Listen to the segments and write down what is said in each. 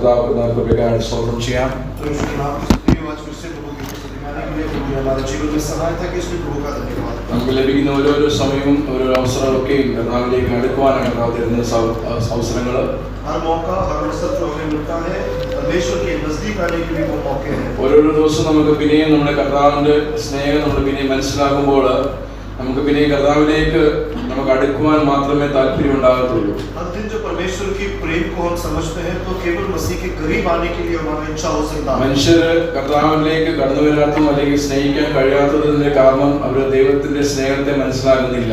കർത്താവ് സ്തോത്രം ചെയ്യാം. നമുക്ക് ലഭിക്കുന്ന ഓരോരോ സമയവും ഓരോ അവസരങ്ങളൊക്കെയും കർത്താവിലേക്ക് അടുക്കുവാനാണ് കർത്താവ് തരുന്ന അവസരങ്ങൾ. ഓരോരോ ദിവസം നമുക്ക് പിന്നെയും നമ്മുടെ കർത്താവിന്റെ സ്നേഹം നമ്മൾ പിന്നെയും മനസ്സിലാകുമ്പോൾ നമുക്ക് പിന്നെ കർത്താവിലേക്ക് നമുക്ക് അടുക്കുവാൻ മാത്രമേ താല്പര്യം ഉണ്ടാകത്തുള്ളൂ. മനുഷ്യർ കർത്താവിലേക്ക് കടന്നു വരാത്തതും അല്ലെങ്കിൽ സ്നേഹിക്കാൻ കഴിയാത്തതിന്റെ കാരണം അവർ ദൈവത്തിന്റെ സ്നേഹത്തെ മനസ്സിലാകുന്നില്ല.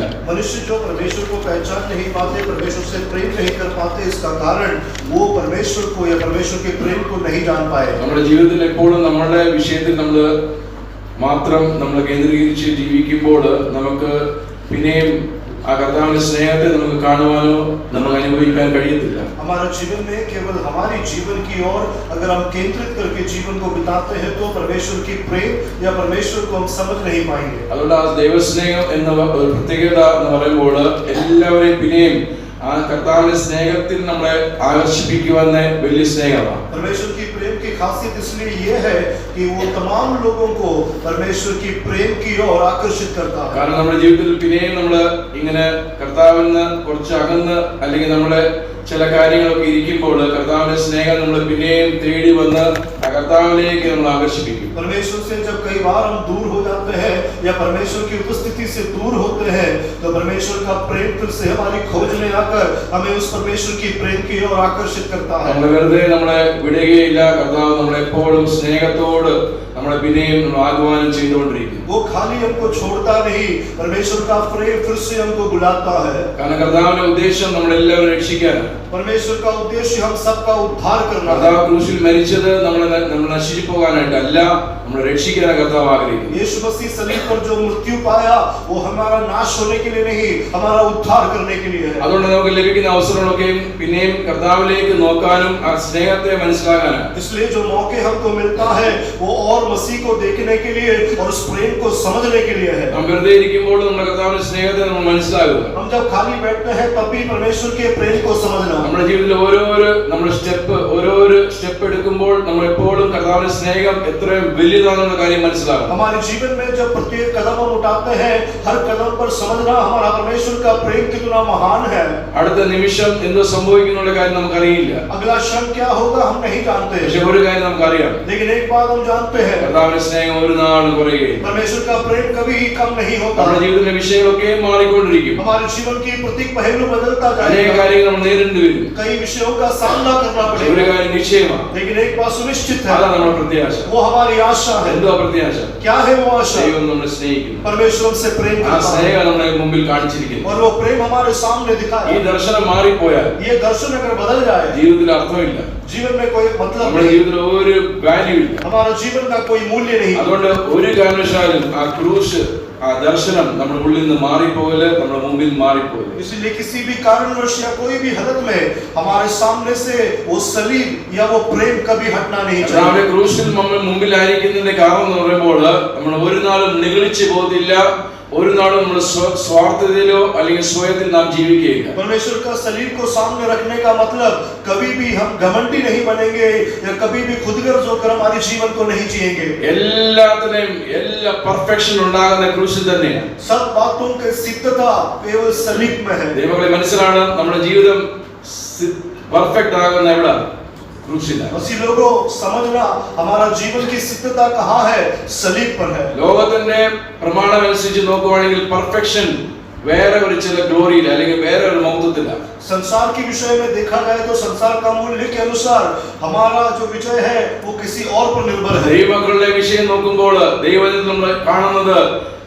നമ്മുടെ ജീവിതത്തിൽ എപ്പോഴും നമ്മുടെ വിഷയത്തിൽ നമ്മൾ കേന്ദ്രീകരിച്ച് ജീവിക്കുമ്പോൾ നമുക്ക് പിന്നെയും ആ കർത്താവിന്റെ സ്നേഹത്തെ നമുക്ക് കാണുവാനോ നമുക്ക് അനുഭവിക്കാൻ കഴിയത്തില്ല. हमारे जीवन में केवल हमारी जीवन की ओर अगर हम केंद्रित करके जीवन को बिताते हैं तो परमेश्वर की प्रेम या परमेश्वर को हम समझ नहीं पाएंगे. അതുകൊണ്ട് ആ ദൈവസ്നേഹം എന്ന ഒരു പ്രത്യേകത എന്ന് പറയുമ്പോൾ എല്ലാവരെയും പിന്നെയും ആ കർത്താവിന്റെ സ്നേഹത്തിൽ നമ്മളെ ആകർഷിപ്പിക്കുവാൻ വലിയ സ്നേഹമാണ്. परमेश्वर की प्रेम की खासियत इसलिए ये है कि वो तमाम लोगों को परमेश्वर की प्रेम की ओर आकर्षित करता है. കാരണം നമ്മുടെ ജീവിതത്തിൽ പിന്നെയും നമ്മൾ ഇങ്ങനെ കർത്താവിൽ നിന്ന് കുറച്ച് അകന്ന് അല്ലെങ്കിൽ നമ്മളെ ചില കാര്യങ്ങളൊക്കെ ഇരിക്കുമ്പോൾ കർത്താവിന്റെ സ്നേഹം നമ്മൾ പിന്നെയും തേടി വന്ന് ആ കർത്താവിലേക്ക് നമ്മൾ ആകർഷിപ്പിക്കും. परमेश्वर से जब कई बार हम दूर हो जाते हैं या परमेश्वर की उपस्थिति से दूर होते हैं तो परमेश्वर का प्रेम फिर से हमारी खोज में आकर हमें उस परमेश्वर की प्रेम की ओर आकर्षित करता है. നമ്മൾ വെറുതെ നമ്മളെ വിടുകയില്ല. കർത്താവ് നമ്മളെ എപ്പോഴും സ്നേഹത്തോട് നമ്മളെ പിന്നെയും ആഹ്വാനം ചെയ്തുകൊണ്ടിരിക്കും. वो खाली हमको छोड़ता नहीं, परमेश्वर का प्रेम फिर से हमको बुलाता है. കാരണം കർത്താവിന്റെ ഉദ്ദേശം നമ്മളെല്ലാവരും രക്ഷിക്കാനാണ്. परमेश्वर का उद्देश्य हम सबका उद्धार करना है. കർത്താവ് ക്രൂശിൽ മരിച്ചത് നമ്മൾ നശിച്ചു പോകാനായിട്ടല്ല, നമ്മളെ രക്ഷിക്കാനാണ് കർത്താവ് ആഗ്രഹിക്കുന്നത്. यीशु मसीह सलीब पर जो मृत्यु पाया वो हमारा नाश होने के लिए नहीं, हमारा उद्धार करने के लिए है. അതുകൊണ്ട് നമുക്ക് ലഭിക്കുന്ന അവസരങ്ങളൊക്കെയും പിന്നെയും കർത്താവിലേക്ക് നോക്കാനും ആ സ്നേഹത്തെ മനസ്സിലാക്കാനും. इसलिए जो मौके हमको मिलता है वो और मसीह को देखने के लिए और उस प्रेम को समझने के लिए है. നാം വെറുതെ ഇരിക്കുമ്പോൾ നമ്മുടെ കർത്താവിന്റെ സ്നേഹത്തെ നമ്മൾ മനസ്സിലാക്കുക. हम जब खाली बैठते हैं तब भी परमेश्वर के प्रेम को समझना. നമ്മുടെ ജീവിതത്തിൽ ഓരോരോ സ്റ്റെപ്പ് എടുക്കുമ്പോൾ നമ്മൾ എപ്പോഴും കർത്താവിന്റെ സ്നേഹം എത്രയും വലുതാണെന്ന കാര്യം മനസ്സിലാക്കണം. हमारे जीवन में जब प्रत्येक कदम हम उठाते हैं हर कदम पर समझना हमारा परमेश्वर का प्रेम कितना महान है. അടുത്ത നിമിഷം എന്തോ സംഭവിക്കുന്നുള്ള കാര്യം നമുക്കറിയില്ല. अगला क्षण क्या होगा हम नहीं जानते. പക്ഷേ ഒരു കാര്യം നമുക്കറിയാം, लेकिन एक बात हम जानते हैं, കർത്താവിന്റെ സ്നേഹം ഒരു നാളും കുറയുകയില്ല. परमेश्वर का प्रेम कभी कम नहीं होता. നമ്മുടെ ജീവിതത്തിലെ വിഷയങ്ങളൊക്കെ മാറിക്കൊണ്ടിരിക്കും. हमारे जीवन की प्रत्येक पहलू बदलता अनेक जाएगा. കാര്യങ്ങൾ നമ്മൾ നേരിടേണ്ടി വരും. कई विषयों का सामना करना ഒരു पड़ेगा. കാര്യം നിശ്ചയമാണ്, लेकिन एक बात सुनिश्चित है, അതാണ് നമ്മുടെ പ്രത്യാശ. वो हमारी आशा है. എന്തോ പ്രത്യാശ? क्या है वो आशा? ദൈവം നമ്മളെ സ്നേഹിക്കുന്നു. परमेश्वर से प्रेम ആ करता है സ്നേഹം നമ്മുടെ മുമ്പിൽ കാണിച്ചിരിക്കുന്നു. और वो प्रेम हमारे सामने दिखाया. ഈ ദർശനം മാറിപ്പോയാൽ ये दर्शन अगर बदल जाए ജീവിതത്തിൽ അർത്ഥമില്ല. जीवन में कोई मतलब നമ്മുടെ नहीं, ജീവിതത്തിൽ ഒരു വാല്യൂ ഇല്ല. हमारा जीवन का कोई मूल्य नहीं. അതുകൊണ്ട് ഒരു കാരണവശാലും ആ ക്രൂശ്, ആ ദർശനം നമ്മുടെ ഉള്ളിൽ നിന്ന് മാറിപ്പോകല്, നമ്മുടെ മുമ്പിൽ മാറിപ്പോകല്. इसलिए किसी भी कारणवश या कोई भी हालत में हमारे सामने से वो सलीब या वो प्रेम कभी हटना नहीं चाहिए. ക്രൂശിൽ നമ്മൾ മുമ്പിലായിരിക്കുന്നതിന്റെ കാരണം എന്ന് പറയുമ്പോൾ നമ്മൾ ഒരു നാളും നിഗളിച്ചു പോകത്തില്ല. ഒരു നാളും നമ്മൾ സ്വാർത്ഥതയിലോ അല്ലെങ്കിൽ സ്വയത്തിൽ നാം ജീവിക്കുകയില്ല. परमेश्वर का सलीब को सामने रखने का मतलब कभी भी हम घमंडी नहीं बनेंगे या कभी भी खुदगर्ज होकर हमारे जीवन को नहीं जिएंगे. എല്ലാ പെർഫെക്ഷൻ ഉണ്ടാകുന്ന ക്രൂശിൽ തന്നെയാണ്. सब बातों की सिद्धता केवल सलीब में है. ദൈവങ്ങളെ മനസ്സിലാണ് നമ്മുടെ ജീവിതം പെർഫെക്റ്റ് ആകുന്ന എവിടെ? ക്രൂശിലാണ്. मसीह लोगों समझना हमारा जीवन की सिद्धता कहाँ है? सलीब पर है. ലോകത്തിന്റെ പ്രമാണം അനുസരിച്ച് നോക്കുവാണെങ്കിൽ പെർഫെക്ഷൻ വേറെ ഒരു ചില ഗ്ലോറിയില്ല അല്ലെങ്കിൽ വേറെ ഒരു മഹത്വത്തില്ല. संसार के विषय में देखा जाए तो संसार का मूल्य के अनुसार हमारा जो विजय है वो किसी और पर निर्भर है. ദൈവമക്കളുടെ വിഷയം നോക്കുമ്പോൾ ദൈവത്തിൽ നമ്മൾ കാണുന്നത്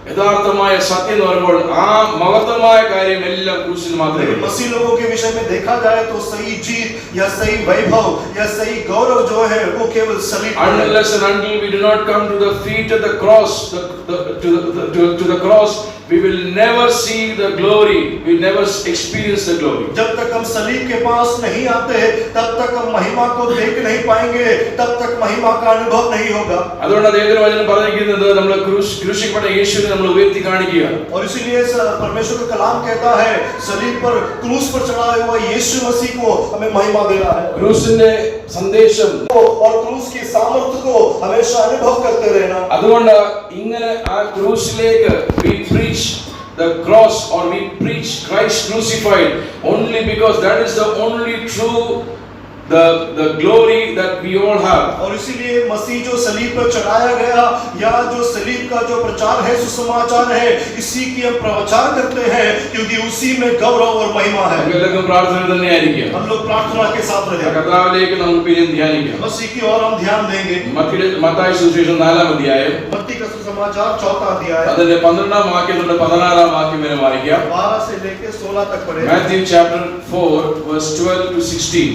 യഥാർത്ഥമായ സത്യം എന്ന് പറയുമ്പോൾ ആ മഹത്വമായ കാര്യം എല്ലാം ക്രൂശിൽ മാത്രമേ. मसीह लोगों के विषय में देखा जाए तो सही जीत या सही वैभव या सही गौरव जो है वो केवल सलीब पर है. Unless and until we do not come to the feet of the cross, to the cross, we will never see the glory. We will never experience the glory. जब तक हम सलीब के पास नहीं आते तब तक हम महिमा को देख नहीं पाएंगे, तब तक महिमा का अनुभव नहीं होगा. അതുകൊണ്ട് ദൈവത്തിന്റെ വചനം പറഞ്ഞിരിക്കുന്നത് നമ്മൾ ക്രൂശിക്കപ്പെട്ട യേശുവിനെ നമ്മൾ ഉയർത്തി കാണിക്കുക. और इसीलिए परमेश्वर का कलाम कहता है सलीब पर क्रूस पर चढ़ाया हुआ यीशु मसीह को हमें महिमा देना है. ക്രൂശിന്റെ സന്ദേശം और क्रूस की सामर्थ्य को हमेशा अनुभव करते रहना। അതുകൊണ്ട് ഇങ്ങനെ ആ ക്രൂസിലേക്ക് we preach the cross or we preach Christ crucified only because that is the only true the glory that we all have. और इसीलिए मसीह जो सलीब पर चढ़ाया गया या जो सलीब का जो प्रचार है सुसमाचार है इसी की हम प्रचार करते हैं क्योंकि उसी में गौरव और महिमा है। എല്ലാവർക്കും പ്രാർത്ഥന തന്നെയായിരിക്കും। हम लोग प्रार्थना के साथ रहें। കർത്താവിലേക്ക് നമുക്ക് പിന്നെ ധ്യാനിക്കാം। मसीह की ओर हम ध्यान देंगे। മത്തായി സുവിശേഷം 4-ാം അധ്യായം मत्ती का सुसमाचार 4वां अध्याय അതിന്റെ 12-ാം വാക്യം തൊട്ട് 16-ാം വാക്യം വരെ വായിക്കാം। 12 से लेकर 16 तक पढ़ें। Matthew chapter 4 verse 12 to 16.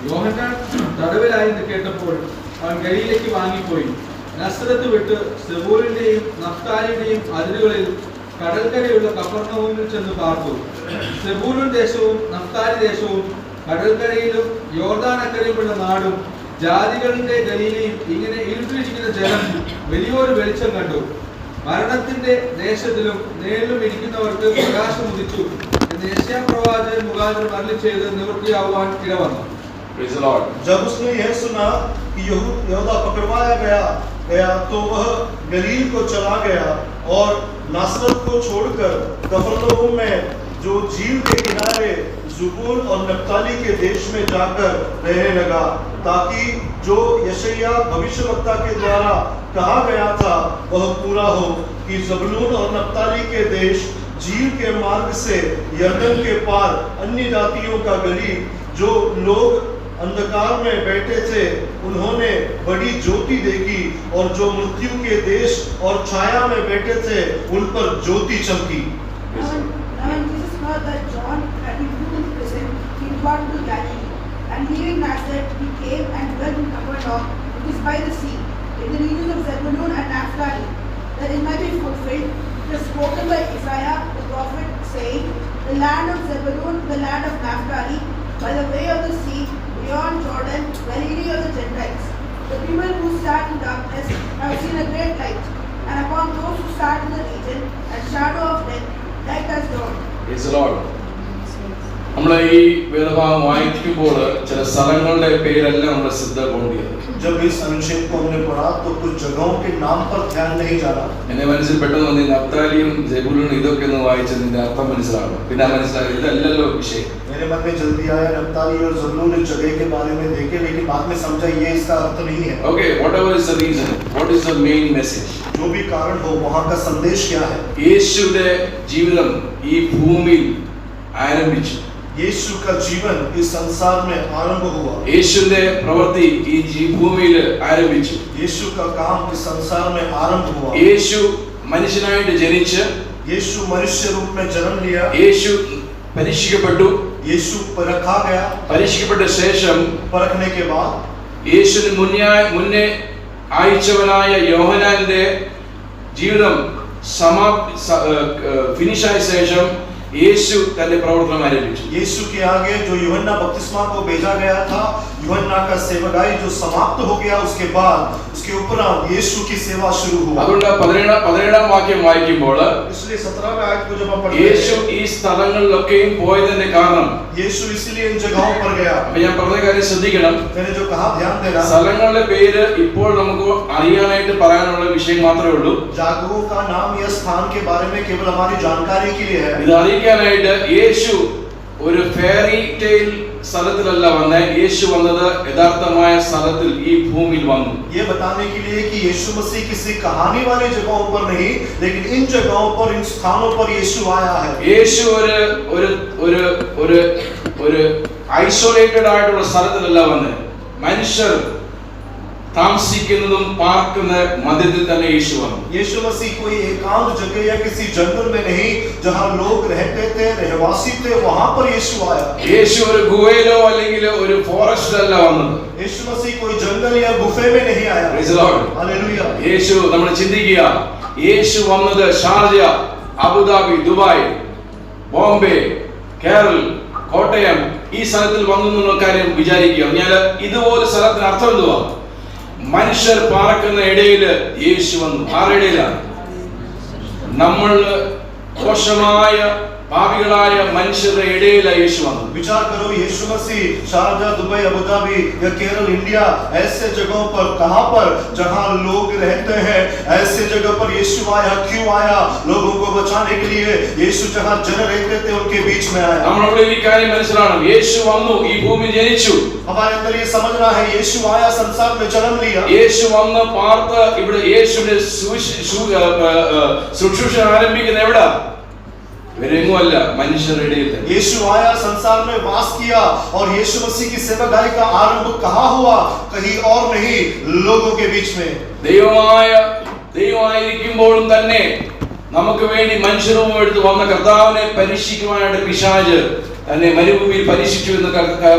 യോഹന്നാൻ തടവിലായെന്ന് കേട്ടപ്പോൾ അവൻ ഗലീലയ്ക്ക് വാങ്ങിപ്പോയി. നസ്രത്ത് വിട്ട് സെബൂലിന്റെയും നഫ്താലിയുടെയും അതിരുകളിൽ കടൽക്കരയുള്ള കഫർന്നഹൂമിൽ ചെന്ന് പാർത്തു. സെബൂലൂൻ ദേശവും നഫ്താലി ദേശവും കടൽക്കരയിലും യോർദാനക്കരയുമുള്ള നാടും ജാതികളുടെ ഗലീലയും ഇങ്ങനെ ഇരുട്ടിലിരിക്കുന്ന ജനം വലിയൊരു വെളിച്ചം കണ്ടു. മരണത്തിന്റെ ദേശത്തിലും നേരിലും ഇരിക്കുന്നവർക്ക് പ്രകാശം ഉദിച്ചു എന്ന് യെശയ്യാപ്രവാചകൻ മുഖാന്തരം അരുളിച്ചെയ്ത് നിവൃത്തിയാവാൻ ഇടവന്നു. Praise the Lord. जब उसने यह सुना कि यहूदा पकड़वाया गया तो वह गलील को चला गया और नासरत को छोड़कर कफरनहूम में जो झील के किनारे ज़ुबूल और नप्ताली के देश में जाकर रहने लगा ताकि जो यशायाह भविष्यवक्ता के द्वारा कहा गया था वह पूरा हो कि ज़बूलून और नप्ताली के देश झील के मार्ग से यरदन के पार अन्य जातियों का गलील जो लोग अंधकार में बैठे थे उन्होंने बड़ी ज्योति देखी और जो मृत्यु के देश और छाया में बैठे थे उन पर ज्योति चमकी। When Jesus heard that John had been put in prison, he departed to Galilee, and leaving Nazareth, he came and dwelt in Capernaum, which is by the sea, in the region of Zebulun and Naphtali, that it might be fulfilled, it was spoken by Isaiah the prophet, saying, "The land of Zebulun, the land of Naphtali, by the way of the sea, beyond Jordan, Galilee of the Gentiles. The people who sat in darkness have seen a great light, and upon those who sat in the region and shadow of death, light has dawned." Praise the Lord. നമ്മൾ ഈ വേദഭാഗം വായിക്കുമ്പോൾ ചില സ്ഥലങ്ങളുടെ പേരെല്ലാം നമ്മുടെ ശ്രദ്ധ കൊണ്ടിയത്. जब इस अनुच्छेद को हमने पढ़ा तो कुछ जगहों के नाम पर ध्यान नहीं जाना। എന്നെ മനസ്സിൽ പെട്ടെന്ന് വന്നു നഫ്താലിയും സെബൂലൂനും ഇതൊക്കെ ഒന്ന് വായിച്ചതിന്റെ അർത്ഥം മനസ്സിലാവണം. പിന്നെ മനസ്സിലായി ഇതല്ലല്ലോ വിഷയം. मेरे मन में जल्दी आया नप्ताली और ज़बूलून इस जगह के बारे में देखे लेकिन बाद में समझा ये इसका अर्थ नहीं है। Okay, whatever is the reason, what is the main message? जो भी कारण हो वहाँ का संदेश क्या है? യേശുവിന്റെ ജീവിതം ഈ ഭൂമിയിൽ ആരംഭിച്ചു. यीशु का जीवन इस संसार में आरंभ हुआ। യേശുവിന്റെ പ്രവൃത്തി ഈ ഭൂമിയിൽ ആരംഭിച്ചു. यीशु का काम इस संसार में आरंभ हुआ। യേശു മനുഷ്യനായിട്ട് ജനിച്ച് यीशु मनुष्य रूप में जन्म लिया। യേശു പരീക്ഷിക്കപ്പെട്ടു. यीशु परखा गया। പരീക്ഷിക്കപ്പെട്ട ശേഷം परखने के बाद യേശുവിന് മുന്നേ അയച്ചവനായ യോഹന്നാന്റെ ജീവിതം ഫിനിഷായ ശേഷം യേശു തന്റെ പ്രവർത്തനം ആരംഭിച്ചു. यीशु के आगे जो यूहन्ना बपतिस्मा को भेजा गया था, यूहन्ना का सेवकाई जो समाप्त हो गया उसके बाद उसके उपरांत यीशु की सेवा शुरू हुआ। അതുകൊണ്ട് 17-ാം വാക്യം വായിക്കുമ്പോൾ इसलिए 17वें आयत को जब हम पढ़ते യേശു हैं ഈ സ്ഥലങ്ങളിലൊക്കെയും പോയതിന്റെ കാരണം यीशु इसलिए इन जगहों पर गया। അപ്പൊ ഞാൻ പറഞ്ഞ കാര്യം ശ്രദ്ധിക്കണം. मैंने जो कहा ध्यान देना। സ്ഥലങ്ങളുടെ പേര് ഇപ്പോൾ നമുക്ക് അറിയാനായിട്ട് പറയാനുള്ള വിഷയം മാത്രമേ ഉള്ളൂ. जगहों का नाम या स्थान के बारे में केवल हमारी जानकारी के लिए है। ഇത് അറിയിക്കാനായിട്ട് യേശു ഒരു ഫെയറി ടെയിൽ സ്ഥലത്തിലല്ല വന്നേ. യേശു വന്നത് യഥാർത്ഥമായ സ്ഥലത്തിൽ ഈ ഭൂമിയിൽ വന്നു. ये बताने के लिए कि यीशु मसीह किसी कहानी वाली जगहों पर नहीं लेकिन इन जगहों पर इन स्थानों पर यीशु आया है। യേശു ഒരു ഐസൊലേറ്റഡ് ആയിട്ടുള്ള സ്ഥലത്തിലല്ല വന്നേ. മനുഷ്യർ താമസിക്കുന്നതും പാർക്കുന്ന മധ്യത്തിൽ തന്നെ യേശു വന്നു. यीशु मसीह कोई एकांत जगह या किसी जंगल में नहीं जहां लोग रहते थे रहवासी थे वहां पर यीशु आया। യേശു ഒരു ഗുഹയിലോ അല്ലെങ്കിൽ ഒരു ഫോറസ്റ്റിലല്ല വന്നത്. यीशु मसीह कोई जंगल या गुफे में नहीं आया। Praise the Lord. हालेलुया। യേശു നമ്മൾ ചിന്തിക്കുക, യേശു വന്നത് Sharjah, Abu Dhabi, Dubai, Bombay, Kerala, Kottayam ഈ സ്ഥലത്തിൽ വന്നു എന്നുള്ള കാര്യം വിചാരിക്കുക. ഞാൻ ഇതുപോലെ സ്ഥലത്തിന് അർത്ഥം എന്തുവാ? മനുഷ്യർ പാർക്കുന്ന ഇടയില് യേശു വന്നു. ആരുടെ ഇടയിലാണ്? നമ്മൾ ദോഷമായ പാപികളായ മനുഷ്യരുടെ ഇടയിലായി യേശു വന്നു. विचार करो, यीशु मसीह शारजा, दुबई, अबू धाबी या केरल, इंडिया, ऐसे जगहों पर, कहां पर जहां लोग रहते हैं, ऐसे जगह पर यीशु आया. क्यों आया? लोगों को बचाने के लिए. यीशु जहां जन रहते थे उनके बीच में आया. നമ്മൾ ഈ കാര്യം മനസ്സിലാക്കണം. യേശു വന്നു, ഈ ഭൂമി ജനിച്ചു. हमारे अंदर ये समझना है, यीशु आया, संसार में जन्म लिया. യേശു വന്ന് പാർത്ത് ഇവിടെ യേശുവിന്റെ ശുശ്രൂഷ ആരംഭിക്കുന്ന എവിടെ? വേറെങ്ങുമല്ല, മനുഷ്യരുടെ ഇടയിൽ. यीशु आया, संसार में वास किया, और यीशु मसीह की सेवाकार्य का आरंभ कहां हुआ? कहीं और नहीं, लोगों के बीच में. ദൈവമായിരിക്കുമ്പോഴും തന്നെ നമുക്ക് വേണ്ടി മനുഷ്യരൂപം എടുത്ത് വന്ന കർത്താവിനെ പരീക്ഷിക്കുവാനായിട്ട് പിശാച് തന്നെ മരുഭൂമിയിൽ പരീക്ഷിച്ചു എന്ന്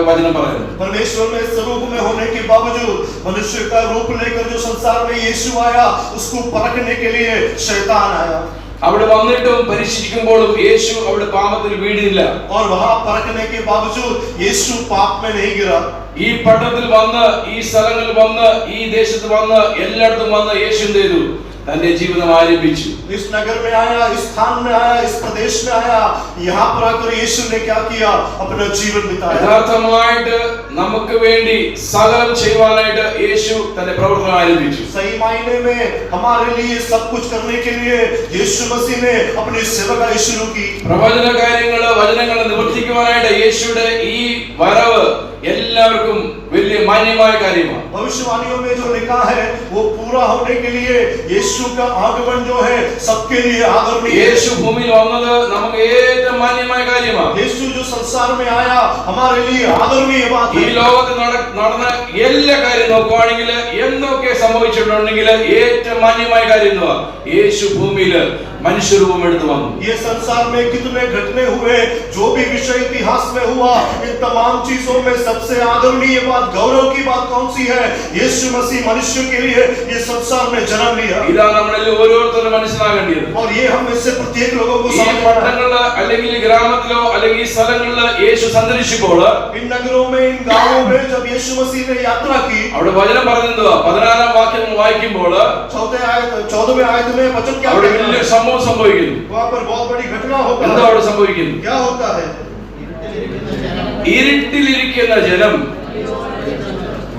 വചനം പറയുന്നു. परमेश्वर में स्वरूप में होने के बावजूद मनुष्य का रूप लेकर जो संसार में यीशु आया, उसको परखने के लिए शैतान आया. അവിടെ വന്നിട്ടും പരീക്ഷിക്കുമ്പോഴും യേശു അവിടെ പാപത്തിൽ വീണില്ല. और वहां परखने के बावजूद यीशु पाप में नहीं गिरा. ഈ പട്ടണത്തിൽ വന്ന്, ഈ സ്ഥലങ്ങളിൽ വന്ന്, ഈ ദേശത്ത് വന്ന്, എല്ലായിടത്തും വന്ന് യേശു എന്ത് ചെയ്തു? തന്റെ ജീവിതം ആരംഭിച്ചു. इस नगर में आया, इस स्थान में आया, इस प्रदेश में आया. यहाँ पर आकर यीशु ने क्या किया? अपना जीवन बिताया. യഥാർത്ഥമായിട്ട് നമുക്ക് വേണ്ടി സകലം ചെയ്യുവാനായിട്ട് യേശു തന്റെ പ്രവർത്തനം ആരംഭിച്ചു. सही मायने में हमारे लिए सब कुछ करने के लिए यीशु मसीह ने अपनी सेवाकार्य शुरू की. പ്രവചന കാര്യങ്ങള്, വചനങ്ങളെ നിവർത്തിക്കുവാനായിട്ട് യേശുയുടെ ഈ വരവ് എല്ലാവർക്കും വലിയ മാന്യമായ കാര്യമാണ്. भविष्यवाणियों में जो लिखा है वो पूरा होने के लिए यीशु का आगमन जो है सबके लिए आदरणीय. യേശു ഭൂമിയിൽ വന്നത് നമുക്ക് ഏറ്റവും മാന്യമായ കാര്യമാണ്. यीशु जो संसार में आया हमारे लिए आदरणीय बात ഈ है. ലോകത്ത് നടന്ന എല്ലാ കാര്യം നോക്കുവാണെങ്കിൽ, എന്തൊക്കെ സംഭവിച്ചിട്ടുണ്ടെങ്കിൽ ഏറ്റവും മാന്യമായ കാര്യം എന്തുവാ? യേശു ഭൂമിയില് മനുഷ്യരൂപം എടുത്തു വന്നു. ये संसार में कितने घटने हुए, जो भी विषय इतिहास में हुआ, इन तमाम चीजों में सबसे आदरणीय बात, गौरव की बात कौन सी है? यीशु मसीह मनुष्य के लिए ये संसार में जन्म लिया. ഇതാണ് നമ്മളിൽ ഓരോരുത്തരും മനസ്സിലാക്കേണ്ടത്. और ये हम में से प्रत्येक लोगों को ഈ समझना है. പട്ടണങ്ങളില് അല്ലെങ്കിൽ ഗ്രാമത്തിലോ അല്ലെങ്കിൽ ഈ സ്ഥലങ്ങളില് യേശു സന്ദർശിച്ചപ്പോൾ, इन नगरों में, इन गांवों में जब यीशु मसीह ने यात्रा की, അവിടെ വചനം പറഞ്ഞെന്തുവാ? 16-ാം വാക്യം വായിക്കുമ്പോൾ 14वें आयत में वचन क्या അവിടെ कहता വലിയ है? സംഭവം സംഭവിക്കുന്നു. वहां पर बहुत बड़ी घटना होता എന്താ है. അവിടെ സംഭവിക്കുന്നു? क्या होता है? ഇരുട്ടിലിരിക്കുന്ന ജനം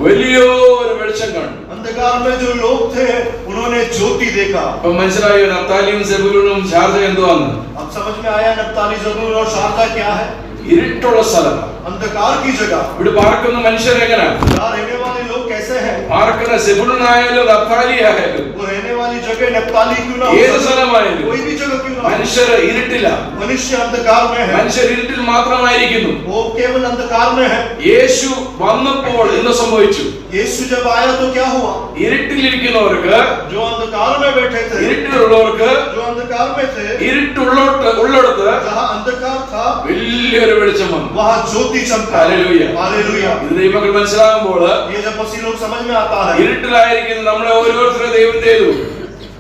വലിയൊരു വെളിച്ചം കണ്ടു. अंधकार में जो लोग थे उन्होंने ज्योति देखा. അപ്പൊ മനസ്സിലായോ നഫ്താലിയും സെബൂലൂനും ഷാർജ എന്തുവാന്ന്? अब समझ में आया नप्ताली, जबूलून और शारदा क्या है? ഇരുട്ടുള്ള സ്ഥലം. अंधकार की जगह. ഇവിടെ പാർക്കുന്ന മനുഷ്യർ എങ്ങനെ? यहाँ रहने वाले लोग कैसे हैं? പാർക്കുന്ന സെബൂലൂനായാലും നഫ്താലി ആയാലും वो रहने वाली जगह नप्ताली क्यों ना ഏത് हो, സ്ഥലമായാലും कोई भी जगह क्यों ना हो, മനുഷ്യർ ഇരുട്ടില്ല. मनुष्य अंधकार में है. മനുഷ്യർ ഇരുട്ടിൽ മാത്രമായിരിക്കുന്നു. वो केवल अंधकार में है. യേശു വന്നപ്പോൾ എന്ത് സംഭവിച്ചു? यीशु जब आया तो क्या हुआ? ഇരുട്ടിലിരിക്കുന്നവർക്ക്, जो अंधकार में बैठे थे, ഇരുട്ടിലുള്ളവർക്ക്, जो अंधकार में थे, ഇരുട്ടുള്ളിടത്ത് जहाँ अंधकार था വലിയൊരു വെളിച്ചം വന്നു. वहाँ ज्योति चमका. ഹല്ലേലൂയ. हालेलुया. ഇത് ദൈവമക്കൾ മനസ്സിലാകുമ്പോൾ, ये जब मसीह लोग समझ में आता है, ഇരുട്ടിലായിരിക്കുന്ന നമ്മളെ ഓരോരുത്തരും ദൈവം ചെയ്തു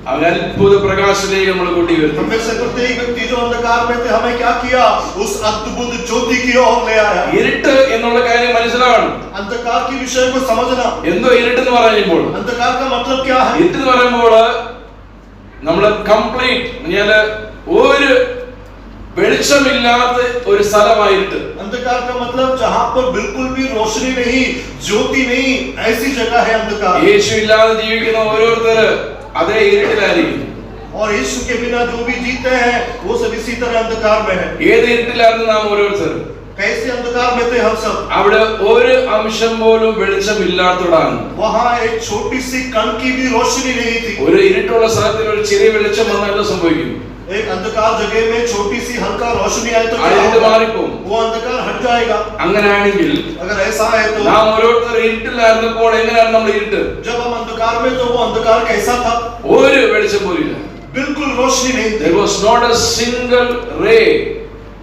അവൻ അത്ഭുത പ്രകാശത്തിലേക്ക് നമ്മൾ കൊണ്ടുവരുന്നു. हम में से प्रत्येक व्यक्ति जो अंधकार में थे, हमें क्या किया? उस अद्भुत ज्योति की ओर ले आया. ഇരുട്ട് എന്നുള്ള കാര്യം മനസ്സിലാവണം. अंधकार के विषय को समझना. എന്തോ ഇരുട്ടെന്ന് പറയുമ്പോൾ, अंधकार का मतलब क्या है? ഇരുട്ടെന്ന് പറയുമ്പോൾ നമ്മൾ കംപ്ലീറ്റ് ഒരു വെളിച്ചമില്ലാത്ത ഒരു സ്ഥലമായിട്ട്. अंधकार का मतलब जहाँ पर बिल्कुल भी रोशनी नहीं, ज्योति नहीं, ऐसी जगह है अंधकार. യേശു ഇല്ലാതെ ജീവിക്കുന്ന ഓരോരുത്തർ അതേ ഇരുട്ടിലായിരിക്കും. और यीशु के बिना जो भी जीते हैं वो सब इसी तरह अंधकार में है. ഏത് ഇരുട്ടിലായിരുന്നു നാം ഓരോരുത്തർ? कैसे अंधकार में थे हम सब? അവിടെ ഒരു അംശം പോലും വെളിച്ചമില്ലാത്തതാണ്. वहाँ एक छोटी सी कण की भी रोशनी नहीं थी. ഒരു ഇരുട്ടുള്ള സ്ഥലത്തിൽ ഒരു ചെറിയ വെളിച്ചം വന്നാൽ എന്താ സംഭവിക്കും? एक अंधकार जगह में छोटी सी हल्का रोशनी आए तो ആ क्या ഇരുട്ട് होगा? മാറിപ്പോകും. वो अंधकार हट जाएगा. അങ്ങനെയാണെങ്കിൽ अगर ऐसा है तो നാം ഓരോരുത്തർ ഇരുട്ടിലായിരുന്നപ്പോൾ എങ്ങനെയാണ് നമ്മൾ ഇരുട്ട്? जब हम अंधकार में, तो वो अंधकार कैसा था? ഒരു വെളിച്ചം പോലും ഇല്ല. बिल्कुल रोशनी नहीं थी. There was not a single ray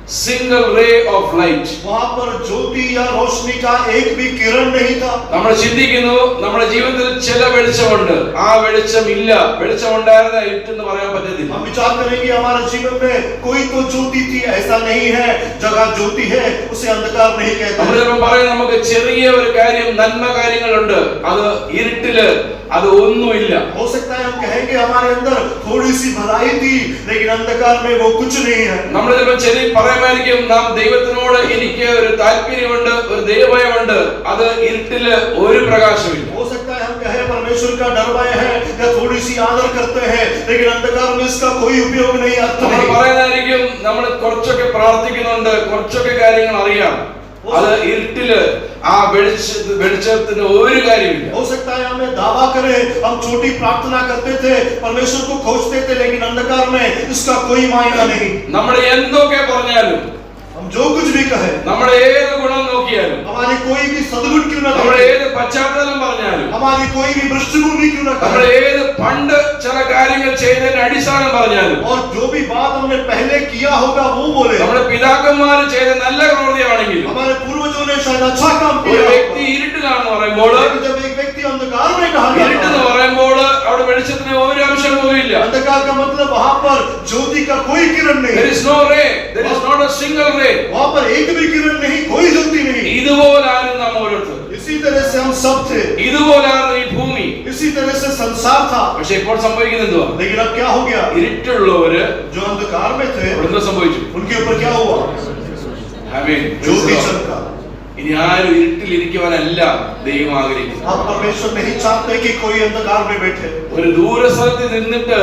single ray of light. वहां पर ज्योति या रोशनी का एक भी किरण नहीं था। നമ്മൾ ചിന്തിക്കുന്നു നമ്മുടെ ജീവിതത്തിൽ ചില വെളിച്ചമുണ്ട്, ആ വെളിച്ചം ഇല്ല, വെളിച്ചമുണ്ടായിരുന്ന ഇരുട്ടെന്ന് പറയാൻ പറ്റത്തില്ല. हम विचार करेंगे हमारे जीवन में कोई तो ज्योति थी, ऐसा नहीं है। जगह ज्योति है उसे अंधकार नहीं कहते। നമ്മൾ ചിലപ്പോൾ പറയും നമുക്ക് ചെറിയ ഒരു കാര്യം, നന്മ കാര്യങ്ങളുണ്ട്, അത് ഇരുട്ടില് അത് ഒന്നുമില്ല. हो सकता है हम कहेंगे हमारे अंदर थोड़ी सी भलाई थी, लेकिन अंधकार में वो कुछ नहीं है। നമ്മൾ ചിലപ്പോൾ ചെറിയ പറയുമായിരിക്കും, നാം ദൈവത്തിനോട് എനിക്ക് ഒരു താല്പര്യമുണ്ട്, ഒരു ദൈവഭയമുണ്ട്, അത് ഇരുട്ടില് ഒരു പ്രകാശമില്ല. हो सकता है हम कहे परमेश्वर का डर भय है या थोड़ी सी आदर करते हैं, लेकिन अंधकार में इसका कोई उपयोग नहीं, अर्थ നമ്മൾ नहीं। പറയുന്നതായിരിക്കും നമ്മൾ കുറച്ചൊക്കെ പ്രാർത്ഥിക്കുന്നുണ്ട്, കുറച്ചൊക്കെ കാര്യങ്ങൾ അറിയാം, അത് ഇരുട്ടില് ആ വെളിച്ചത്തിന് ഒരു കാര്യമില്ല. हो सकता है हमें दावा करें हम छोटी प्रार्थना करते थे, परमेश्वर को खोजते थे, लेकिन अंधकार में इसका कोई मायना नहीं। നമ്മൾ എന്തൊക്കെ പറഞ്ഞാലും, हम जो कुछ भी कहे, നമ്മുടെ ഏത് ഗുണം നോക്കിയാലും, हमारी कोई भी सद्गुण क्यों न നമ്മുടെ कहे, ഏത് പശ്ചാത്തലം പറഞ്ഞാലും, हमारी कोई भी पृष्ठभूमि क्यों न നമ്മൾ कहे, ഏത് പണ്ട് ചില കാര്യങ്ങൾ ചെയ്തതിന്റെ അടിസ്ഥാനം പറഞ്ഞാലും, और जो भी बात हमने पहले किया होगा वो बोले, നമ്മുടെ പിതാക്കന്മാർ ചെയ്ത നല്ല പ്രവൃത്തിയാണെങ്കിലും, हमारे पूर्वजों ने शायद अच्छा काम ഒരു किया, വ്യക്തി ഇരുട്ടിലാണെന്ന് പറയുമ്പോൾ, लेकिन जब एक व्यक्ति अंधकार में कहा ഇരുട്ടെന്ന് जाता है, പറയുമ്പോൾ അവിടെ വെളിച്ചത്തിന് ഒരു അംശം പോലും ഇല്ല. अंधकार का मतलब वहां पर ज्योति का कोई किरण नहीं, There is no ray, there is not a single ray. वहां पर एक भी किरण नहीं, कोई ज्योति नहीं। ഇതുപോലാണ് നാം ഓരോരുത്തർ, इसी तरह से हम सब थे, ഇതുപോലാണ് ഈ ഭൂമി. इसी तरह से संसार था। പക്ഷെ ഇപ്പോൾ സംഭവിക്കുന്നത് എന്തുവാ? लेकिन अब क्या हो गया, ഇരുട്ടുള്ളവര് जो अंधकार में थे അവിടെ എന്താ സംഭവിച്ചു? उनके ऊपर क्या हुआ, ആമേൻ. ज्योति चमका। ഇനി ആരും ഇരുട്ടിൽ ഇരിക്കുവാനല്ല ദൈവം ആഗ്രഹിക്കുന്നത്. अब परमेश्वर नहीं चाहते कि कोई अंधकार में बैठे। ഒരു ദൂരസ്ഥലത്ത് നിന്നിട്ട്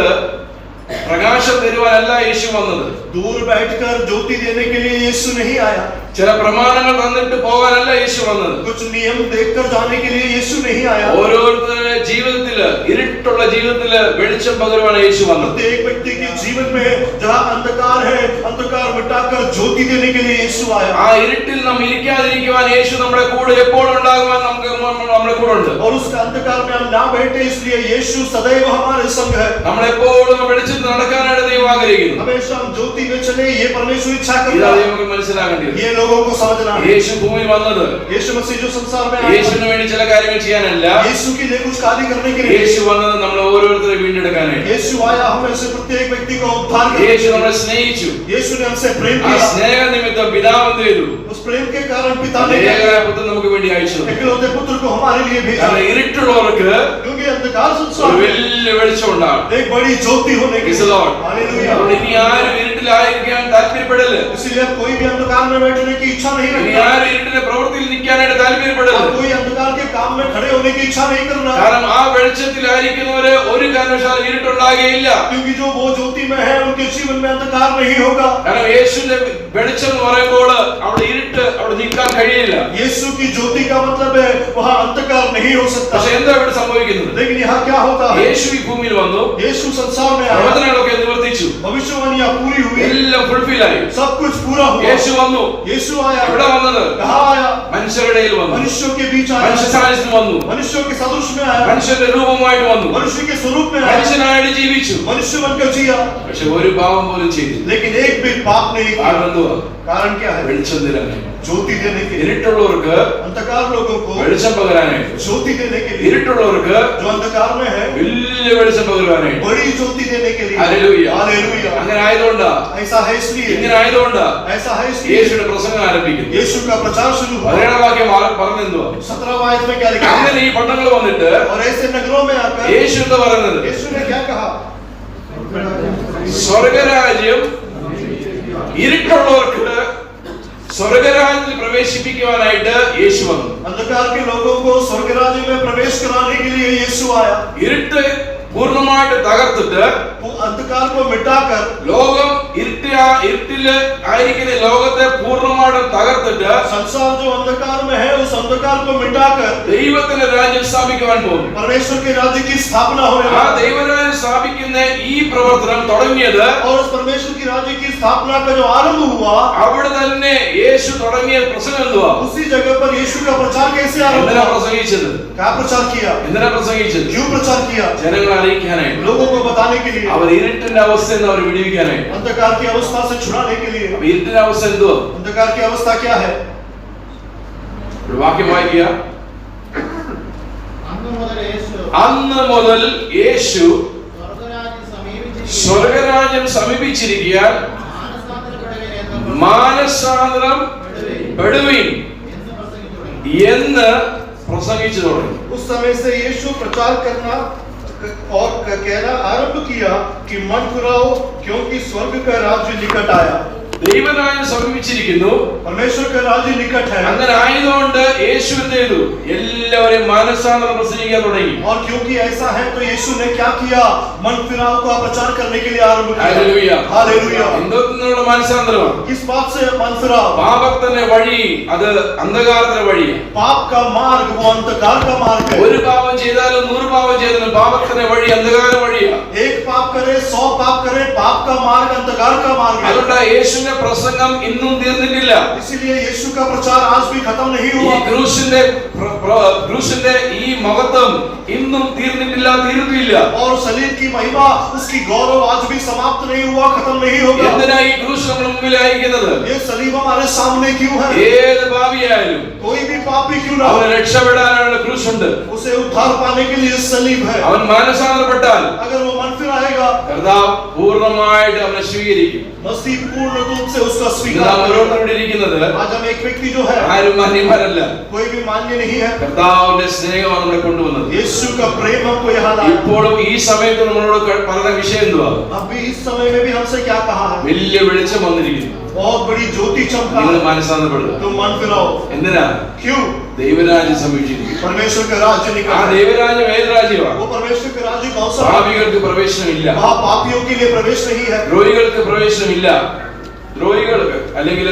പ്രകാശം തരുവാനല്ല യേശു വന്നത്. दूर बैठकर ज्योति देने के लिए यीशु नहीं आया, ചില പ്രമാണങ്ങൾ തന്നിട്ട് പോകാനല്ല യേശു വന്നത്. कुछ नियम देखकर जाने के लिए यीशु नहीं आया। ഓരോരുത്തരുടെ ജീവിതത്തില്, ഇരുട്ടുള്ള ജീവിതത്തില് വെളിച്ചം പകരുവാണ് യേശു വന്നത്. प्रत्येक व्यक्ति के जीवन में जहाँ अंधकार है, अंधकार मिटाकर ज्योति देने के लिए यीशु आया। ആ ഇരുട്ടിൽ നാം ഇരിക്കാതിരിക്കുവാൻ യേശു നമ്മുടെ കൂടെ എപ്പോഴും ഉണ്ടാകുവാൻ നമ്മുടെ കൂടെ ഉണ്ട്. और उस अंधकार में हम ना बैठे, इसलिए यीशु सदैव हमारे संग है। നമ്മളെപ്പോഴും വെളിച്ചത്തിൽ നടക്കാനായിട്ട് ദൈവം ആഗ്രഹിക്കുന്നു. हमेशा हम ज्योति में चले, ये परमेश्वर इच्छा ഇതാ करता है। ദൈവം മനസ്സിലാക്കേണ്ടത്. ये लोगों को समझना है। യേശു ഭൂമിയിൽ വന്നത് यीशु मसीह जो संसार में आया, യേശുവിന് വേണ്ടി ചില കാര്യങ്ങൾ ചെയ്യാനല്ല, यीशु के लिए कुछ कार्य करने के लिए। യേശു വന്നത് നമ്മൾ ഓരോരുത്തരെ വീണ്ടെടുക്കാനായിട്ട്. यीशु आया हमें से प्रत्येक व्यक्ति को उद्धार യേശു करने। നമ്മളെ സ്നേഹിച്ചു. यीशु ने हमसे प्रेम ആ किया, സ്നേഹ നിമിത്തം പിതാവ് എന്ത് ചെയ്തു? उस प्रेम के कारण पिता ने ഏകനായ പുത്രൻ നമുക്ക് വേണ്ടി അയച്ചു തന്നു. इकलौते पुत्र को हमारे लिए भेजा, കാരണം ഇരുട്ടുള്ളവർക്ക് क्योंकि अंधकार ഒരു संसार में വലിയ വെളിച്ചം ഉണ്ടാകും. एक बड़ी ज्योति होने की। Praise the Lord. हालेलुया। അതുകൊണ്ട് ഇനി ആരും ഇരുട്ടിലായിരിക്കാൻ താല്പര്യപ്പെടല്. इसलिए अब कोई भी अंधकार में बैठने की इच्छा नहीं ഇനി रखता, ആരും ഇരുട്ടിന്റെ പ്രവൃത്തിയിൽ നിൽക്കാനായിട്ട് താല്പര്യപ്പെടല്. अब कोई अंधकार के काम में खड़े होने की इच्छा नहीं करना, കാരണം ആ വെളിച്ചത്തിലായിരിക്കുന്നവര് ഒരു കാരണവശാലും ഇരുട്ടുണ്ടാകുകയില്ല. क्योंकि जो वो ज्योति में है उनके जीवन में अंधकार नहीं होगा। കാരണം യേശുവിന്റെ വെളിച്ചം എന്ന് പറയുമ്പോൾ അവിടെ ഇരുട്ട് അവിടെ നിൽക്കാൻ കഴിയില്ല. यीशु की ज्योति का मतलब है वहाँ अंधकार नहीं हो सकता। പക്ഷെ എന്താ ഇവിടെ സംഭവിക്കുന്നത്? लेकिन यहाँ क्या होता है, യേശു ഈ ഭൂമിയിൽ വന്നു, यीशु संसार में आया, പ്രവചനങ്ങളൊക്കെ നിവർത്തിച്ചു, भविष्यवाणियां पूरी हुई, എല്ലാം ഫുൾഫിൽ ആയി. सब कुछ पूरा हुआ। യേശു വന്നു. यीशु आया, എവിടെ വന്നത്? कहाँ आया, മനുഷ്യരുടെ ഇടയിൽ വന്നു, मनुष्यों के बीच आया, മനുഷ്യ സാന്നിധ്യത്തിൽ വന്നു, मनुष्यों के सदृश में आया, മനുഷ്യന്റെ രൂപമായിട്ട് വന്നു, मनुष्य के स्वरूप में आया, മനുഷ്യനായിട്ട് ജീവിച്ചു. मनुष्य बनकर जिया, പക്ഷെ ഒരു പാപം പോലും ചെയ്തില്ല. लेकिन एक भी पाप नहीं किया। കാരണം എന്തുവാ? कारण क्या है, വെളിച്ചം തരാനായി. ज्योति देने के लिए, ഇരുട്ടുള്ളവർക്ക് अंधकार लोगों को വെളിച്ചം പകരാനായിട്ട്, ज्योति देने के लिए, ഇരുട്ടുള്ളവർക്ക് जो अंधकार में है വലിയ വെളിച്ചം പകരുവാനായിട്ട്. बड़ी ज्योति देने के लिए। ഹല്ലേലൂയ. हालेलुया। അങ്ങനെ ആയതുകൊണ്ടാ, ऐसा है इसलिए, ഇങ്ങനെ ആയതുകൊണ്ടാ ऐसा है इसलिए യേശുവിന്റെ പ്രസംഗം ആരംഭിക്കുന്നു. यीशु का प्रचार शुरू हुआ। 17 വാക്യം പറഞ്ഞെന്തുവാ? 17वां आयत में क्या लिखा है, അങ്ങനെ ഈ പട്ടണങ്ങൾ വന്നിട്ട് और ऐसे नगरों में आकर യേശു എന്താ പറയുന്നത്? यीशु ने क्या कहा, സ്വർഗരാജ്യം ഇരുട്ടുള്ളവർക്ക് സ്വർഗരാജ്യത്തിൽ പ്രവേശിപ്പിക്കുവാനായിട്ട് യേശു വന്നു. अंधकार के लोगों को स्वर्ग राज्य में प्रवेश कराने के लिए यीशु आया। ഇരുട്ട് പൂർണ്ണമായിട്ട് തകർത്തിട്ട് वो अंधकार को मिटाकर, ലോകം ഇരുട്ടില് ആയിരിക്കുന്ന ലോകത്തെ പൂർണ്ണമായിട്ടും തകർത്തിട്ട് संसार जो अंधकार में है उस अंधकार को मिटाकर ദൈവത്തിന്റെ രാജ്യം സ്ഥാപിക്കുവാൻ പോകുന്നു. परमेश्वर के राज्य की स्थापना होने ആ वाली है। ദൈവരാജ്യം സ്ഥാപിക്കുന്ന ഈ പ്രവർത്തനം തുടങ്ങിയത് और उस परमेश्वर की राज्य की स्थापना का जो आरंभ हुआ, അവിടെ തന്നെ യേശു തുടങ്ങിയ പ്രസംഗം എന്തുവാ? उसी जगह पर यीशु का प्रचार कैसे आरंभ എന്തിനാ हुआ, പ്രസംഗിച്ചത്? क्या प्रचार किया, എന്തിനാ പ്രസംഗിച്ചത്? क्यों प्रचार किया, ജനങ്ങളെ അറിയിക്കാനായിട്ട്. लोगों को बताने के लिए। അവർ ഇരുട്ടിന്റെ അവസ്ഥയിൽ നിന്ന് അവർ വിടുവിക്കാനായി. अंधकार की अवस्था से छुड़ाने के लिए. അപ്പൊ ഇരുട്ടിന്റെ അവസ്ഥ എന്തുവാ? अंधकार की अवस्था क्या है? ഒരു വാക്യം വായിക്കുക. അന്ന് മുതൽ യേശു സ്വർഗരാജ്യം സമീപിച്ചിരിക്കാൻ മാനസാന്തരം പെടുവിൻ എന്ന് പ്രസംഗിച്ചു തുടങ്ങി. उस समय से यीशु प्रचार करना और कहना आरंभ किया कि मन फिराओ क्योंकि स्वर्ग का राज्य निकट आया. ദൈവരാജ്യം സമീപിച്ചിരിക്കുന്നു. परमेश्वर का राज्य निकट है. അങ്ങനെ ആയതുകൊണ്ട് യേശു എന്ത് ചെയ്തു? എല്ലാവരെയും മാനസാന്തരം പ്രസംഗിക്കാൻ തുടങ്ങി. और क्योंकि ऐसा है तो यीशु ने क्या किया? मन फिराओ का प्रचार करने के लिए आरंभ किया. ഹല്ലേലൂയ. हालेलुया. എന്തൊക്കെയുള്ള മാനസാന്തരമാണ്? किस बात से मन फिराओ? പാപത്തിന്റെ വഴി അത് അന്ധകാരത്തിന്റെ വഴിയാണ്. पाप का मार्ग वो अंधकार का मार्ग है. ഒരു പാപം ചെയ്താലും 100 പാപം ചെയ്താലും പാപത്തിന്റെ വഴി അന്ധകാര വഴിയാണ്. एक पाप करे 100 पाप करे पाप का मार्ग अंधकार का मार्ग है. അതുകൊണ്ട് യേശുവിന്റെ പ്രസംഗം ഇന്നും തീർന്നിട്ടില്ല. इसीलिए यीशु का प्रचार आज भी खत्म नहीं ഈ हुआ. ക്രൂശിന്റെ ഈ മഹത്വം ഇന്നും തീർന്നിട്ടില്ല, തീർന്നില്ല. और सलीब की महिमा उसकी गौरव आज भी समाप्त नहीं हुआ, खत्म नहीं होगा. എന്തിനാ ഈ ക്രൂശ് നമ്മുടെ മുമ്പിൽ അയക്കുന്നത്? ये सलीब हमारे सामने क्यों है? ഏത് പാപിയായാലും कोई भी पापी क्यों ना हो, അവന് രക്ഷപ്പെടാനുള്ള ക്രൂശുണ്ട്. उसे उद्धार पाने के लिए सलीब है. അവൻ മാനസാന്തരപ്പെട്ടാൽ अगर वो मन फिराएगा കർത്താവ് പൂർണ്ണമായിട്ട് അവനെ സ്വീകരിക്കും. मसीह पूर्ण रूप से उसका ഇന്ന് स्वीकार നാം करेगा. ഓരോരുത്തരും ഇരിക്കുന്നത് आज हम एक व्यक्ति जो है ആരും മാന്യന്മാരല്ല. कोई भी मान्य नहीं है. കർത്താവിന്റെ സ്നേഹമാണ് നമ്മളെ കൊണ്ടുവന്നത്. यीशु का प्रेम हमको यहाँ लाया. ഇപ്പോഴും ഈ സമയത്ത് നമ്മളോട് പറഞ്ഞ വിഷയം എന്തുവാ? अभी इस समय में भी हमसे क्या कहा है? വലിയ വെളിച്ചം വന്നിരിക്കുന്നു. बहुत बड़ी ज्योति चमका നിങ്ങൾ है. മാനസാന്തരപ്പെടുക. तुम मन फिराओ. എന്തിനാ? क्यों? ദൈവരാജ്യം സമീപിച്ചിരിക്കുന്നു. परमेश्वर का राज्य ആ निकट है. ദൈവരാജ്യം ഏത് രാജ്യമാണ്? वो परमेश्वर का राज्य कौन सा है? പാപികൾക്ക് പ്രവേശനമില്ല. वहाँ पापियों के लिए प्रवेश नहीं है. ദ്രോഹികൾക്ക് പ്രവേശനമില്ല. ദ്രോഹികൾക്ക് അല്ലെങ്കിൽ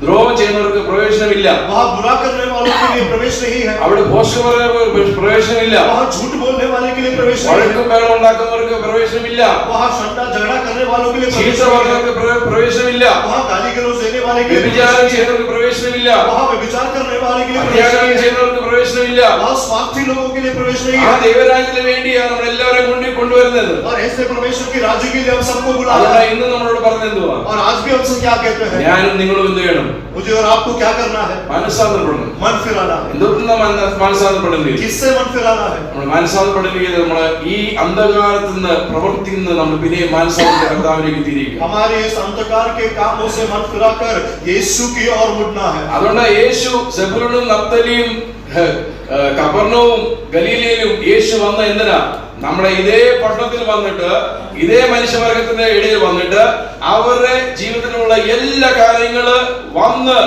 ദ്രോഹം ചെയ്യുന്നവർക്ക് പ്രവേശനമില്ല. वहाँ बुरा करने वालों के लिए प्रवेश नहीं है. അവിടെ ഭോഷ്ക് പറയുന്നവർക്ക് പ്രവേശനമില്ല. वहाँ झूठ बोलने वाले के लिए प्रवेश नहीं വഴക്കും है. ബഹളം ഉണ്ടാക്കുന്നവർക്ക് പ്രവേശനമില്ല. वहाँ शंका झगड़ा करने वालों के लिए प्रवेश ചീത്ത नहीं है. പറയുന്നവർക്ക് പ്രവേശനമില്ല. वहाँ गाली गलौज देने वाले के लिए प्रवेश വ്യഭിചാരം नहीं है. ചെയ്യുന്നവർക്ക് പ്രവേശനമില്ല. वहाँ व्यभिचार करने वाले के लिए प्रवेश അത്യാഗ്രഹം नहीं है. ചെയ്യുന്നവർക്ക് പ്രവേശനമില്ല. वहाँ स्वार्थी लोगों के लिए प्रवेश नहीं ആ है. ദൈവരാജ്യത്തിന് വേണ്ടിയാണ് നമ്മൾ എല്ലാവരെയും കൊണ്ടുവരുന്നത്. और ऐसे परमेश्वर के राज्य के लिए हम सबको बुलाया അതുകൊണ്ട് है. ഇന്ന് നമ്മളോട് പറഞ്ഞെന്തുവാ? और आज भी हमसे क्या कहते हैं? ഞാനും നിങ്ങളും എന്ത് ചെയ്യണം? मुझे और आपको क्या करना है? മാനസാന്തരപ്പെടണം. मन फिराना है. എന്തൊക്കെ മാനസാന്തരപ്പെടുന്നത്? किससे मन फिराना है? നമ്മൾ മാനസാന്തരപ്പെടുന്നത് നമ്മള് ഈ അന്ധകാരത്തിൽ നിന്ന് പ്രവർത്തിയിൽ നിന്ന് നമ്മൾ പിന്നെ മാനസാന്തര കർത്താവിലേക്ക് തിരിക്കുക. हमारे इस अंधकार के कामों से मन फिराकर यीशु की ओर मुड़ना है. അതുകൊണ്ട് യേശു സെബൂലൂനും നഫ്തലിയും കഫർനവും ഗലീലയിലും യേശു വന്ന എന്തിനാ? നമ്മുടെ ഇതേ പട്ടണത്തിൽ വന്നിട്ട് ഇതേ മനുഷ്യവർഗത്തിന്റെ ഇടയിൽ വന്നിട്ട് അവരുടെ ജീവിതത്തിലുള്ള എല്ലാ കാര്യങ്ങള് വന്ന്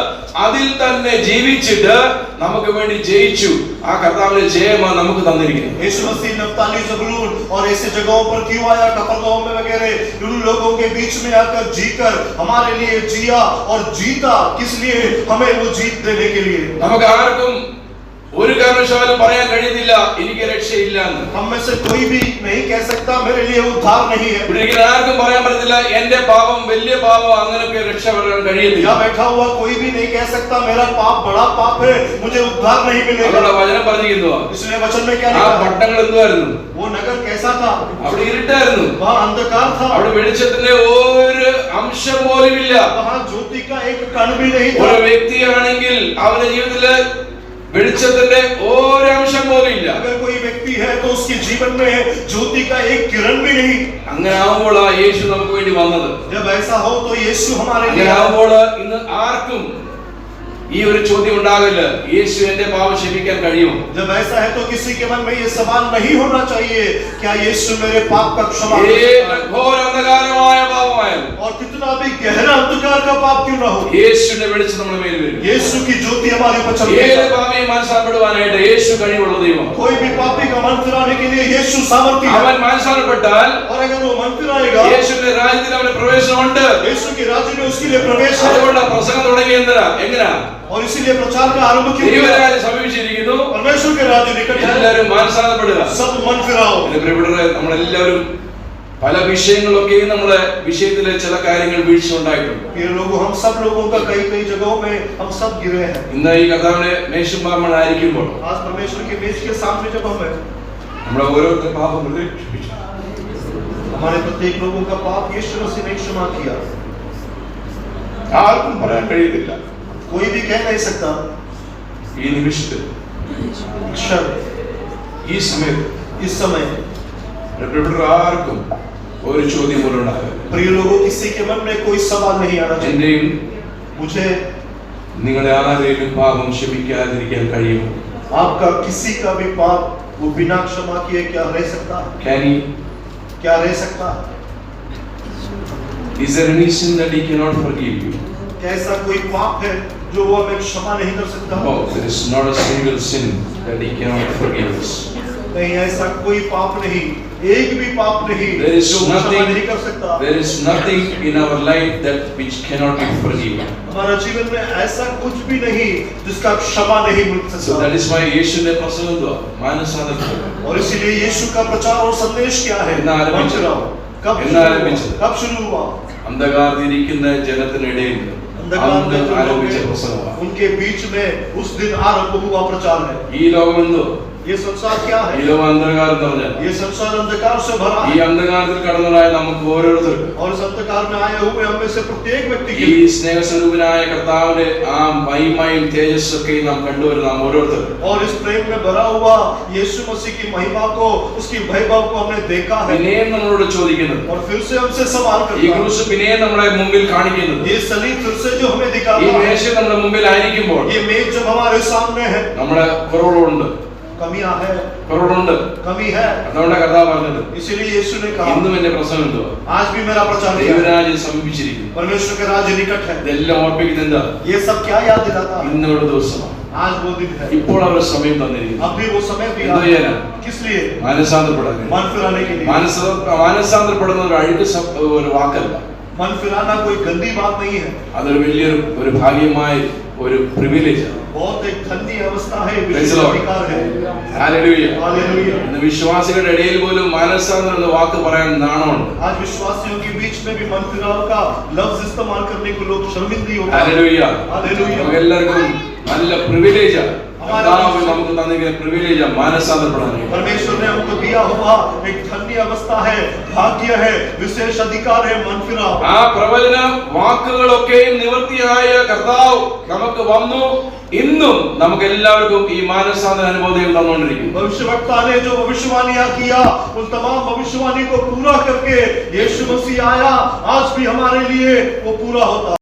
അതിൽ തന്നെ ജീവിച്ചിട്ട് നമുക്ക് വേണ്ടി ജയിച്ചു. ആ കർത്താവിന്റെ ജയമാണ് നമുക്ക് തന്നിരിക്കുന്നത്. यीशु मसीह नफ्ताली ज़बूलून और ऐसे जगहों पर क्यों आया? कफरनहूम में वगैरह उन लोगों के बीच में आकर जीकर हमारे लिए जिया और जीता. किस लिए? हमें वो जीत देने के लिए. നമുക്ക് ആർക്കും ഒരു കാരണവശാലും പറയാൻ കഴിയുന്നില്ല എനിക്ക് രക്ഷയില്ല എന്ന്. हम में से कोई भी नहीं कह सकता मेरे लिए उद्धार नहीं है. ഒരിക്കലും ആർക്കും പറയാൻ പറ്റത്തില്ല എന്റെ പാപം വലിയ പാപം അങ്ങനെയൊക്കെ രക്ഷപ്പെടാൻ കഴിയത്തില്ല. यहाँ बैठा हुआ कोई भी नहीं कह सकता मेरा पाप बड़ा पाप है, मुझे उद्धार नहीं मिलेगा. അതുകൊണ്ട് വചനം പറഞ്ഞിരിക്കുന്നുവാ, इसलिए वचन में क्या ആ लिखा है? പട്ടണങ്ങൾ എന്തുവായിരുന്നു? वो नगर कैसा था? അവിടെ ഇരുട്ടായിരുന്നു. वहाँ अंधकार था. അവിടെ വെളിച്ചത്തിന്റെ ഒരു അംശം പോലും ഇല്ല. वहाँ ज्योति का एक कण भी नहीं था. ഒരു വ്യക്തിയാണെങ്കിൽ അവന്റെ ജീവിതത്തില് വെളിച്ചത്തിന്റെ ഒരു അംശം പോലും ഇല്ല. अगर कोई व्यक्ति है तो उसके जीवन में ज्योति का एक किरण भी नहीं. അങ്ങനെ ആവുമ്പോൾ യേശു നമുക്ക് വേണ്ടി വന്നത്. जब ऐसा हो तो यीशु हमारे लिए അങ്ങനെ ആവുമ്പോൾ ഇന്ന് ആർക്കും ഈ ഒരു ചോദ്യം ഉണ്ടാകില്ല, യേശു എന്റെ പാപം ക്ഷമിക്കാൻ കഴിയുമോ? जब ऐसा है तो किसी के मन में ये सवाल नहीं होना चाहिए क्या यीशु मेरे पाप का क्षमा कर ഏത് सकता है? ഘോര അന്ധകാരമായ പാപമായാലും और कितना भी गहरा अंधकार का पाप क्यों ना हो, യേശുവിന്റെ വെളിച്ചം നമ്മുടെ മേൽ വരും. यीशु की ज्योति हमारे ऊपर ഏത് चमकेगा. പാപിയും മനസ്സാപ്പെടുവാനായിട്ട് യേശു കഴിവുള്ള ദൈവം. कोई भी पापी का मन फिराने के लिए यीशु सामर्थ्य है. അവൻ മനസ്സാപ്പെട്ടാൽ और अगर वो मन फिराएगा യേശുവിന്റെ രാജ്യത്തിൽ അവന് പ്രവേശനമുണ്ട്. यीशु के राज्य में उसके लिए प्रवेश है. അതുകൊണ്ട് പ്രസംഗം തുടങ്ങി എങ്ങനാ? और इसीलिए प्रचार का आरंभ क्यों किया? ദൈവരാജ്യം സമീപിച്ചിരിക്കുന്നു, परमेश्वर के राज्य निकट है. എല്ലാവരും മാനസാന്തരപ്പെടുക. सब मन फिराओ. എന്റെ പ്രിയപ്പെട്ടവരെ, നമ്മളെല്ലാവരും പല വിഷയങ്ങളൊക്കെ നമ്മുടെ വിഷയത്തിലെ ചില കാര്യങ്ങൾ വീഴ്ച ഉണ്ടായിട്ടുണ്ട്. ये लोगों हम सब लोगों का कई कई जगहों में हम सब गिरे हैं. ഇന്ന് ഈ കർത്താവിന്റെ മേശുമ്പാർമണായിരിക്കുമ്പോൾ आज परमेश्वर के मेज के सामने जब हम हैं, നമ്മുടെ ഓരോരുത്തരും പാപം ക്ഷമിച്ചു. हमारे प्रत्येक लोगों का पाप यीशु मसीह ने क्षमा किया। ആർക്കും പറയാൻ കഴിയത്തില്ല कोई भी कह नहीं सकता ഈ നിമിഷത്തിൽ क्षण ഈ സമയത്ത് इस समय പ്രിയപ്പെട്ടവർ ആർക്കും ഒരു ചോദ്യം പോലും ഉണ്ടാകരുത്. प्रिय लोगों, किसी के मन में कोई सवाल नहीं आना चाहिए। എന്റെയും मुझे നിങ്ങളുടെ ആരെയും പാപം ക്ഷമിക്കാതിരിക്കാൻ കഴിയുമോ? आपका किसी का भी पाप वो बिना क्षमा किए क्या रह सकता? क्या रह सकता? Is there any sin that he cannot forgive you? क्या ऐसा कोई पाप है जो वो हमें क्षमा नहीं कर सकता? No, there is not a single sin that he cannot forgive us. नहीं, ऐसा कोई पाप नहीं, एक भी पाप नहीं There is जो क्षमा नहीं कर सकता। there is nothing in our life that which cannot be forgiven. हमारा जीवन में ऐसा कुछ भी नहीं जिसका क्षमा नहीं मिल So सकता। that is why यीशु ने प्रसंग हुआ मानसांतरण. और इसीलिए यीशु का प्रचार और संदेश क्या है? എന്നാ ആരംഭിച്ചത്? कब എന്നാ ആരംഭിച്ചത്? कब शुरू हुआ? അന്ധകാരത്തിരിക്കുന്ന ജനത്തിനിടയിൽ अंधकार അന്ന് में जो लोग ആരംഭിച്ച हैं, പ്രസംഗമാണ്. उनके बीच में उस दिन आरंभ हुआ प्रचार है। ഈ ലോകം എന്തോ? ये संसार क्या ഈ है? ലോകം അന്ധകാരം നിറഞ്ഞ. ये संसार अंधकार से भरा ഈ है। അന്ധകാരത്തിൽ കടന്നതായ നമുക്ക് ഓരോരുത്തർക്കും और इस अंधकार में आए हुए हम में से प्रत्येक व्यक्ति ഈ के സ്നേഹസ്വരൂപനായ കർത്താവിന്റെ ആ മഹിമയും തേജസ്സൊക്കെ നാം കണ്ടുവരുന്ന നാം ഓരോരുത്തരും और इस प्रेम में भरा हुआ यीशु मसीह की महिमा को, उसकी वैभव को हमने देखा है। പിന്നെയും നമ്മളോട് ചോദിക്കുന്നത്, और फिर से हमसे सवाल ഈ करता है, ക്രൂശ് പിന്നെയും നമ്മുടെ മുമ്പിൽ കാണിക്കുന്നത്, ये सलीब फिर से जो हमें ഈ दिखाता है, മേശ നമ്മുടെ മുമ്പിൽ ആയിരിക്കുമ്പോൾ ये मेज जब हमारे सामने है, നമ്മുടെ കുറവുകളുണ്ട്, कमियां है, कमी है। അതുകൊണ്ട് കർത്താവ് പറഞ്ഞത്, इसीलिए यीशु ने कहा, ഇന്നും എന്റെ പ്രസംഗം എന്തുവാ? आज भी मेरा प्रचार किया है, ദൈവരാജ്യം സമീപിച്ചിരിക്കുന്നു. परमेश्वर का राज्य निकट है। ഇതെല്ലാം ഓർപ്പിക്കുന്നത് എന്താ? ये सब क्या याद दिलाता है? ഇന്നൊരു ദിവസമാണ്. आज वो दिन है, ഇപ്പോൾ അവർ സമയം തന്നിരിക്കുന്നു. अब भी वो समय भी എന്ത് आ ചെയ്യാനാ? किस लिए? മാനസാന്തരപ്പെടാൻ. मन फिराने के लिए। മാനസാന്തരപ്പെടുന്ന ഒരു അഴുക്ക് ഒരു വാക്കല്ല. मन फिराना कोई गंदी बात नहीं है, അതൊരു വലിയൊരു ഒരു ഭാഗ്യമായ ഒരു പ്രിവിലേജാണ്. बहुत एक धन्य अवस्था है, Praise विशेष the Lord. अधिकार है। ഹല്ലേലൂയ. हालेलुया। ഇന്ന് വിശ്വാസികളുടെ ഇടയിൽ പോലും മാനസാന്തരം എന്ന വാക്ക് പറയാൻ നാണമുണ്ട്. आज विश्वासियों के बीच में भी मन फिराव का लफ्ज इस्तेमाल करने को लोग शर्मिंदगी होते हैं। ഹല്ലേലൂയ. हालेलुया। നമുക്ക് എല്ലാവർക്കും നല്ല പ്രിവിലേജാണ്. കർത്താവ് നമുക്ക് തന്നിരിക്കുന്ന പ്രിവിലേജാണ് മാനസാന്തരപ്പെടാൻ. परमेश्वर ने हमको दिया हुआ एक धन्य अवस्था है, भाग्य है, विशेष अधिकार है मन फिराव। ആ പ്രവചന വാക്കുകളൊക്കെയും നിവൃത്തിയായ കർത്താവ് നമുക്ക് വന്നു. ഇന്നും നമുക്ക് എല്ലാവർക്കും ഈ മാനസാന്തര അനുഭൂതിയും തന്നുകൊണ്ടിരിക്കുന്നു. भविष्यवक्ता ने जो भविष्यवाणियां किया, उन तमाम भविष्यवाणी को पूरा करके यीशु मसीह आया, आज भी हमारे लिए वो पूरा होता है।